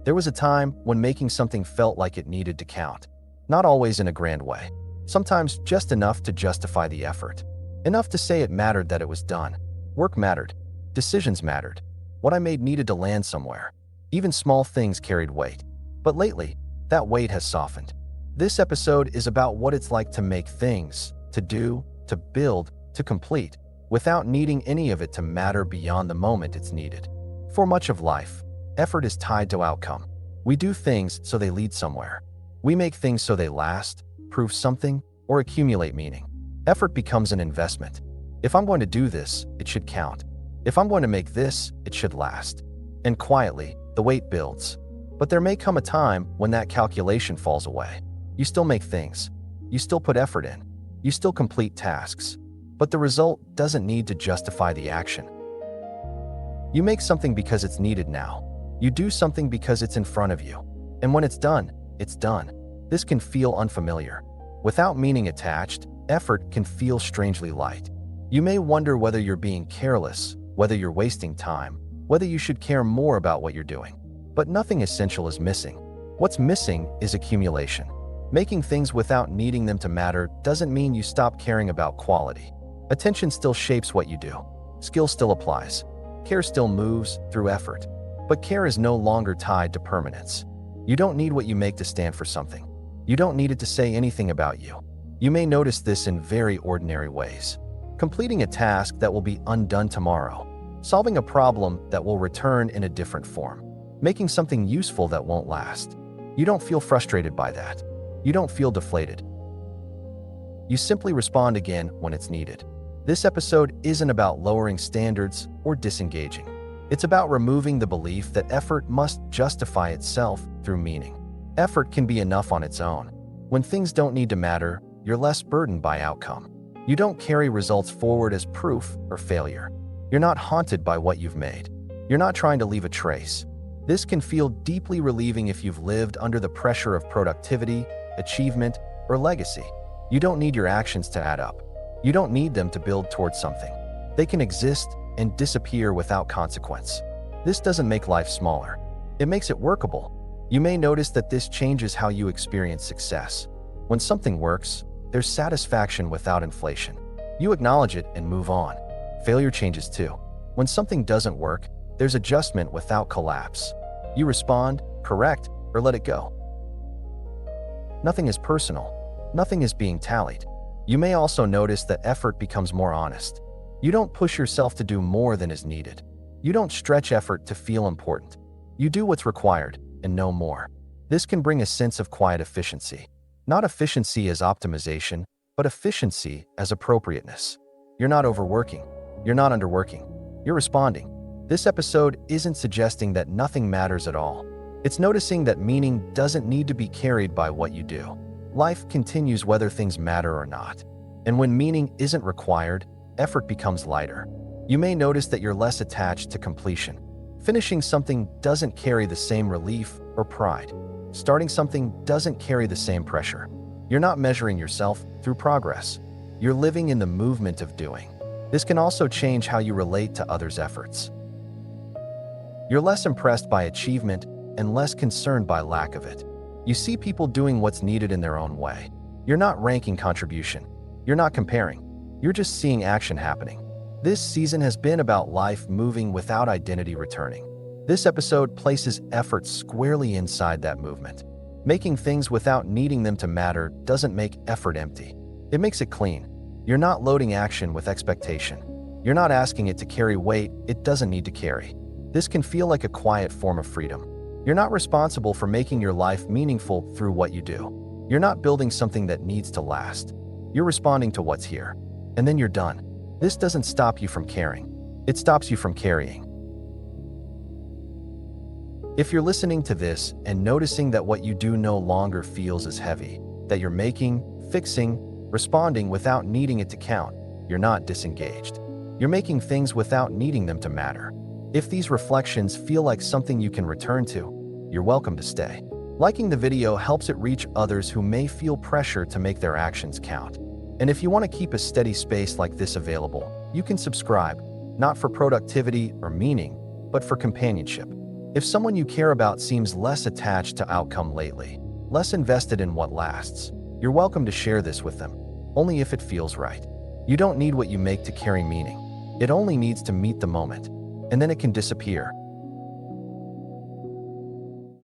There was a time when making something felt like it needed to count. Not always in a grand way. Sometimes just enough to justify the effort. Enough to say it mattered that it was done. Work mattered. Decisions mattered. What I made needed to land somewhere. Even small things carried weight. But lately, that weight has softened. This episode is about what it's like to make things, to do, to build, to complete, without needing any of it to matter beyond the moment it's needed. For much of life, effort is tied to outcome. We do things so they lead somewhere. We make things so they last, prove something, or accumulate meaning. Effort becomes an investment. If I'm going to do this, it should count. If I'm going to make this, it should last. And quietly, the weight builds. But there may come a time when that calculation falls away. You still make things. You still put effort in. You still complete tasks. But the result doesn't need to justify the action. You make something because it's needed now. You do something because it's in front of you. And when it's done, it's done. This can feel unfamiliar. Without meaning attached, effort can feel strangely light. You may wonder whether you're being careless, whether you're wasting time, whether you should care more about what you're doing. But nothing essential is missing. What's missing is accumulation. Making things without needing them to matter doesn't mean you stop caring about quality. Attention still shapes what you do. Skill still applies. Care still moves through effort. But care is no longer tied to permanence. You don't need what you make to stand for something. You don't need it to say anything about you. You may notice this in very ordinary ways. Completing a task that will be undone tomorrow. Solving a problem that will return in a different form. Making something useful that won't last. You don't feel frustrated by that. You don't feel deflated. You simply respond again when it's needed. This episode isn't about lowering standards or disengaging. It's about removing the belief that effort must justify itself through meaning. Effort can be enough on its own. When things don't need to matter, you're less burdened by outcome. You don't carry results forward as proof or failure. You're not haunted by what you've made. You're not trying to leave a trace. This can feel deeply relieving if you've lived under the pressure of productivity, achievement, or legacy. You don't need your actions to add up. You don't need them to build towards something. They can exist and disappear without consequence. This doesn't make life smaller. It makes it workable. You may notice that this changes how you experience success. When something works, there's satisfaction without inflation. You acknowledge it and move on. Failure changes too. When something doesn't work, there's adjustment without collapse. You respond, correct, or let it go. Nothing is personal. Nothing is being tallied. You may also notice that effort becomes more honest. You don't push yourself to do more than is needed. You don't stretch effort to feel important. You do what's required and no more. This can bring a sense of quiet efficiency. Not efficiency as optimization, but efficiency as appropriateness. You're not overworking. You're not underworking. You're responding. This episode isn't suggesting that nothing matters at all. It's noticing that meaning doesn't need to be carried by what you do. Life continues whether things matter or not. And when meaning isn't required, effort becomes lighter. You may notice that you're less attached to completion. Finishing something doesn't carry the same relief or pride. Starting something doesn't carry the same pressure. You're not measuring yourself through progress. You're living in the movement of doing. This can also change how you relate to others' efforts. You're less impressed by achievement and less concerned by lack of it. You see people doing what's needed in their own way. You're not ranking contribution. You're not comparing. You're just seeing action happening. This season has been about life moving without identity returning. This episode places effort squarely inside that movement. Making things without needing them to matter doesn't make effort empty. It makes it clean. You're not loading action with expectation. You're not asking it to carry weight it doesn't need to carry. This can feel like a quiet form of freedom. You're not responsible for making your life meaningful through what you do. You're not building something that needs to last. You're responding to what's here. And then you're done. This doesn't stop you from caring. It stops you from carrying. If you're listening to this and noticing that what you do no longer feels as heavy, that you're making, fixing, responding without needing it to count, you're not disengaged. You're making things without needing them to matter. If these reflections feel like something you can return to, you're welcome to stay. Liking the video helps it reach others who may feel pressure to make their actions count. And if you want to keep a steady space like this available, you can subscribe, not for productivity or meaning, but for companionship. If someone you care about seems less attached to outcome lately, less invested in what lasts, you're welcome to share this with them, only if it feels right. You don't need what you make to carry meaning. It only needs to meet the moment, and then it can disappear.